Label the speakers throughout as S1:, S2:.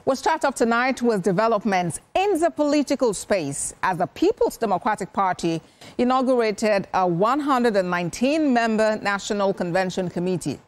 S1: We'll start off tonight with developments in the political space as the People's Democratic Party inaugurated a 119-member National Convention Committee.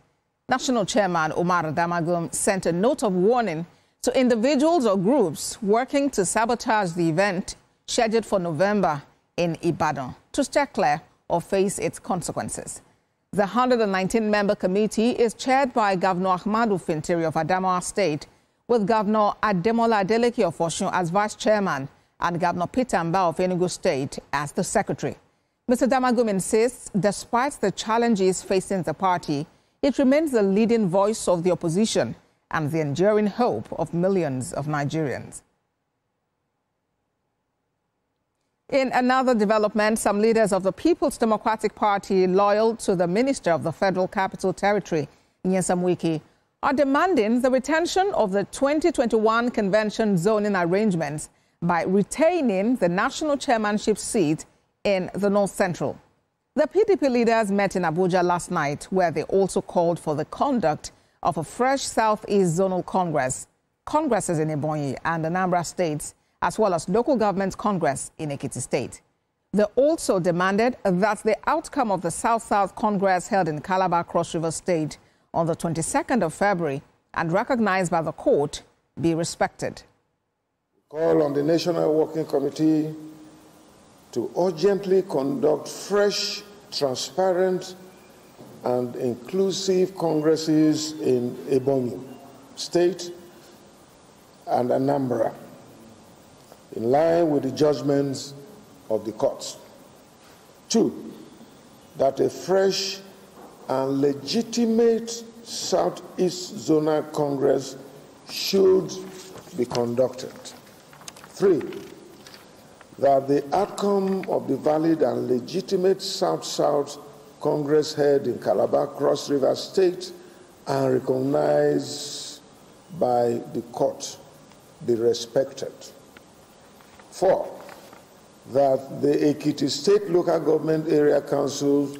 S1: National Chairman Omar Damagum sent a note of warning to individuals or groups working to sabotage the event scheduled for November in Ibadan to stay clear or face its consequences. The 119-member committee is chaired by Governor Ahmadu Fintiri of Adamawa State, with Governor Ademola Adeleke of Osun as vice chairman and Governor Peter Mba of Enugu State as the secretary. Mr. Damagum insists, despite the challenges facing the party, it remains the leading voice of the opposition and the enduring hope of millions of Nigerians. In another development, some leaders of the People's Democratic Party loyal to the Minister of the Federal Capital Territory, Wike, are demanding the retention of the 2021 convention zoning arrangements by retaining the national chairmanship seat in the North Central. The PDP leaders met in Abuja last night, where they also called for the conduct of a fresh Southeast Zonal Congresses in Ebonyi and Anambra states, as well as local government Congress in Ekiti State. They also demanded that the outcome of the South-South Congress held in Calabar Cross River State on the 22nd of February and recognized by the court be respected.
S2: Call on the National Working Committee to urgently conduct fresh, transparent, and inclusive congresses in Ebonyi State and Anambra, in line with the judgments of the courts. 2, that a fresh and legitimate Southeast Zonal Congress should be conducted. 3, that the outcome of the valid and legitimate South-South Congress held in Calabar Cross River State and recognized by the court be respected. 4, that the Ekiti State Local Government Area Council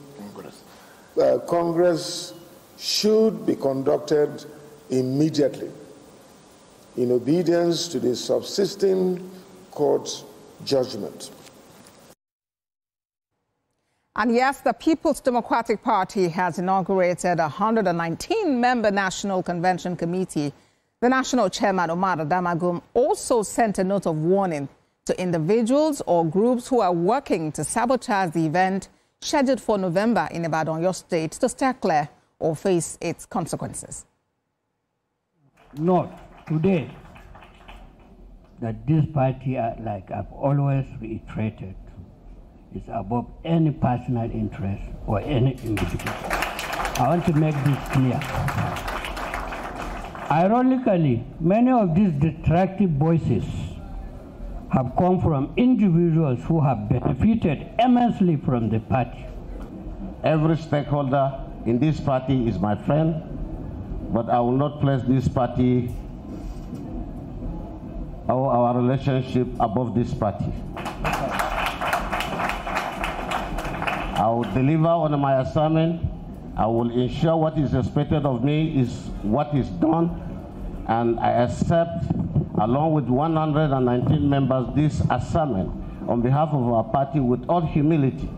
S2: Congress should be conducted immediately in obedience to the subsisting court judgment.
S1: And yes, the People's Democratic Party has inaugurated a 119-member National Convention Committee. The national chairman, Omar Damagum, also sent a note of warning to individuals or groups who are working to sabotage the event scheduled for November in Ibadan, your state, to stay clear or face its consequences.
S3: Note today that this party, like I've always reiterated, is above any personal interest or any individual. I want to make this clear. Ironically, many of these destructive voices have come from individuals who have benefited immensely from the party.
S4: Every stakeholder in this party is my friend, but I will not place this party or our relationship above this party. I will deliver on my assignment. I will ensure what is expected of me is what is done, and I accept, along with 119 members, this assignment on behalf of our party with all humility.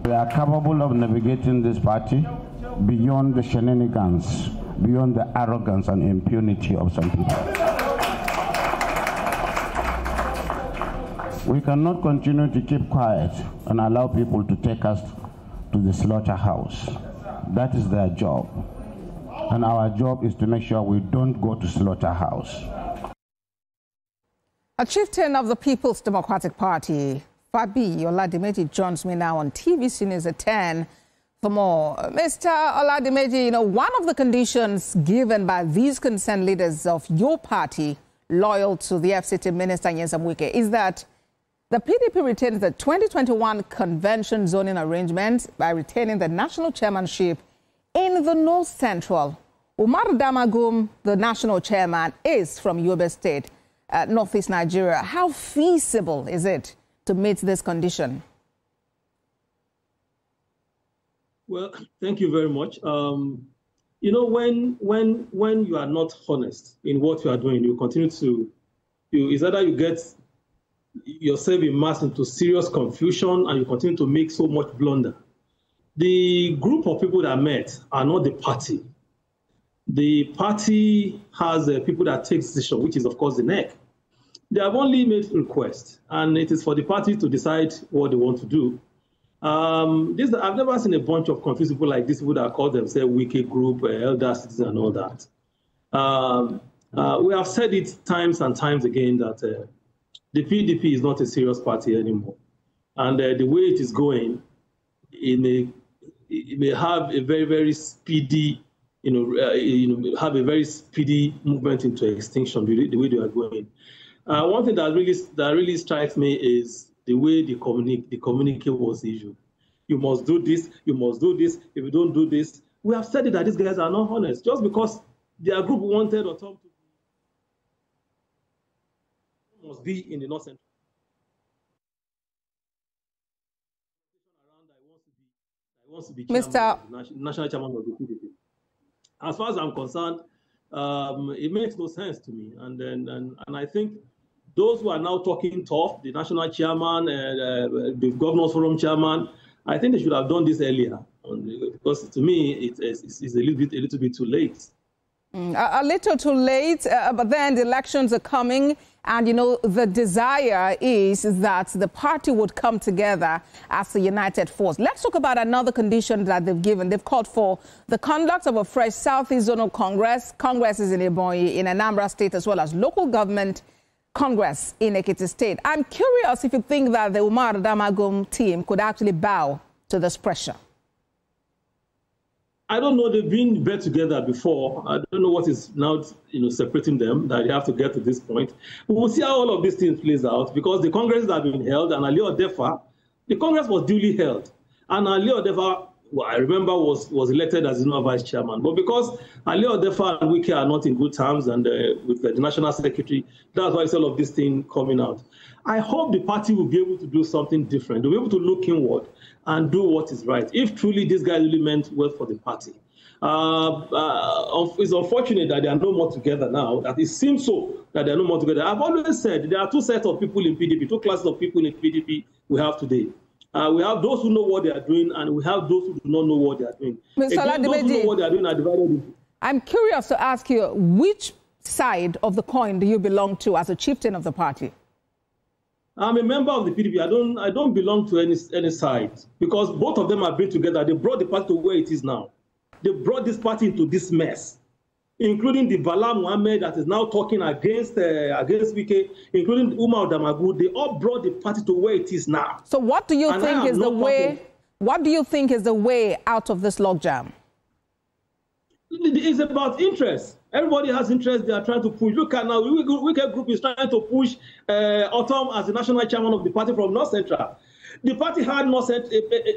S5: We are capable of navigating this party beyond the shenanigans, beyond the arrogance and impunity of some people. We cannot continue to keep quiet and allow people to take us to the slaughterhouse. That is their job. And our job is to make sure we don't go to slaughterhouse.
S1: A chieftain of the People's Democratic Party, Fabi Oladimeji, joins me now on TVC News at 10 for more. Mr. Oladimeji, one of the conditions given by these concerned leaders of your party, loyal to the FCT Minister Wike, is that the PDP retains the 2021 convention zoning arrangement by retaining the national chairmanship in the North Central. Omar Damagum, the national chairman, is from Yobe State, Northeast Nigeria. How feasible is it to meet this condition?
S6: Well, thank you very much. you know, when you are not honest in what you are doing, you continue to, it's either you get yourself immersed into serious confusion and you continue to make so much blunder. The group of people that met are not the party. The party has people that take decision, which is, of course, the NEC. They have only made requests, and it is for the party to decide what they want to do. I've never seen a bunch of confused people like this, people that call themselves Wike group, elder citizen, and all that. We have said it times and times again that the PDP is not a serious party anymore. And the way it is going, it may have a very, very speedy, have a very speedy movement into extinction, the way they are going. One thing that really strikes me is the way the communique was issued. You must do this, you must do this. If you don't do this, we have said it that these guys are not honest. Just because their group wanted Ortom to must be in the North Central. I wants to be national chairman of the PDP. As far as I'm concerned, it makes no sense to me. And I think those who are now talking tough, the national chairman, the governors forum chairman, I think they should have done this earlier, because to me it's a little bit too late.
S1: A little too late, but then the elections are coming, and the desire is that the party would come together as a united force. Let's talk about another condition that they've given. They've called for the conduct of a fresh Southeast Zonal Congress. Congress is in Ebonyi, in Anambra State, as well as local government Congress in Ekiti State. I'm curious if you think that the Umar Damagum team could actually bow to this pressure.
S6: I don't know. They've been bet together before. I don't know what is now, separating them, that they have to get to this point. But we'll see how all of these things plays out, because the Congresses have been held, and Ali Odefa, the Congress was duly held, and Ali Odefa, I remember, was elected as vice chairman. But because Ali Odefa and Wike are not in good terms, and with the national secretary, that's why it's all of this thing coming out. I hope the party will be able to do something different. They'll be able to look inward and do what is right, if truly this guy really meant well for the party. It's unfortunate that they are no more together now, that it seems so that they are no more together. I've always said there are two sets of people in PDP, two classes of people in PDP we have today. We have those who know what they are doing, and we have those who do not know what they are doing.
S1: Mr.
S6: Those who know what they are doing are divided into.
S1: I'm curious to ask you, which side of the coin do you belong to as a chieftain of the party?
S6: I'm a member of the PDP. I don't belong to any side, because both of them have been together. They brought the party to where it is now. They brought this party into this mess, including the Bala Muhammad that is now talking against Wike, including Umar Damagu. They all brought the party to where it is now.
S1: So what do you think is the way? What do you think is the way out of this logjam?
S6: It's about interest. Everybody has interest. They are trying to push. Look at now, Wike Group is trying to push Ortom as the national chairman of the party from North Central. The party had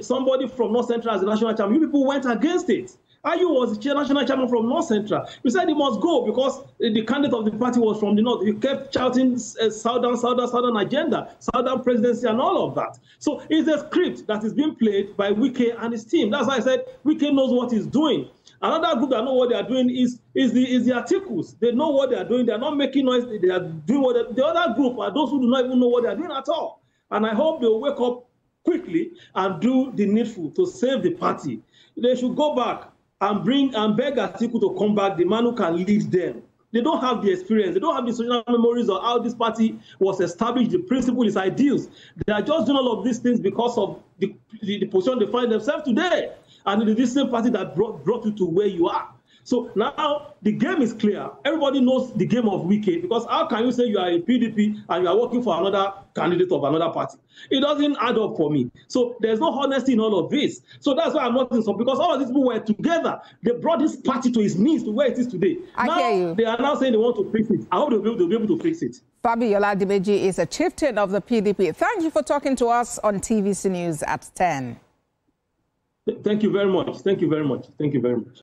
S6: somebody from North Central as the national chairman. You people went against it. Ayu was the national chairman from North Central. You said he must go because the candidate of the party was from the North. You kept shouting Southern agenda, Southern presidency, and all of that. So it's a script that is being played by Wike and his team. That's why I said Wike knows what he's doing. Another group that know what they are doing is the articles. They know what they are doing. They are not making noise. They are doing what the other group are those who do not even know what they are doing at all. And I hope they will wake up quickly and do the needful to save the party. They should go back and beg Atiku to come back, the man who can lead them. They don't have the experience. They don't have the social memories of how this party was established, the principle, its ideals. They are just doing all of these things because of the position they find themselves today. And it is this same party that brought you to where you are. So now the game is clear. Everybody knows the game of Wike, because how can you say you are in PDP and you are working for another candidate of another party? It doesn't add up for me. So there's no honesty in all of this. So that's why I'm not in some, because all of these people were together. They brought this party to its knees, to where it is today.
S1: I hear you.
S6: They are now saying they want to fix it. I hope they'll be able to fix it.
S1: Fabiola Dimeji is a chieftain of the PDP. Thank you for talking to us on TVC News at 10.
S6: Thank you very much. Thank you very much. Thank you very much.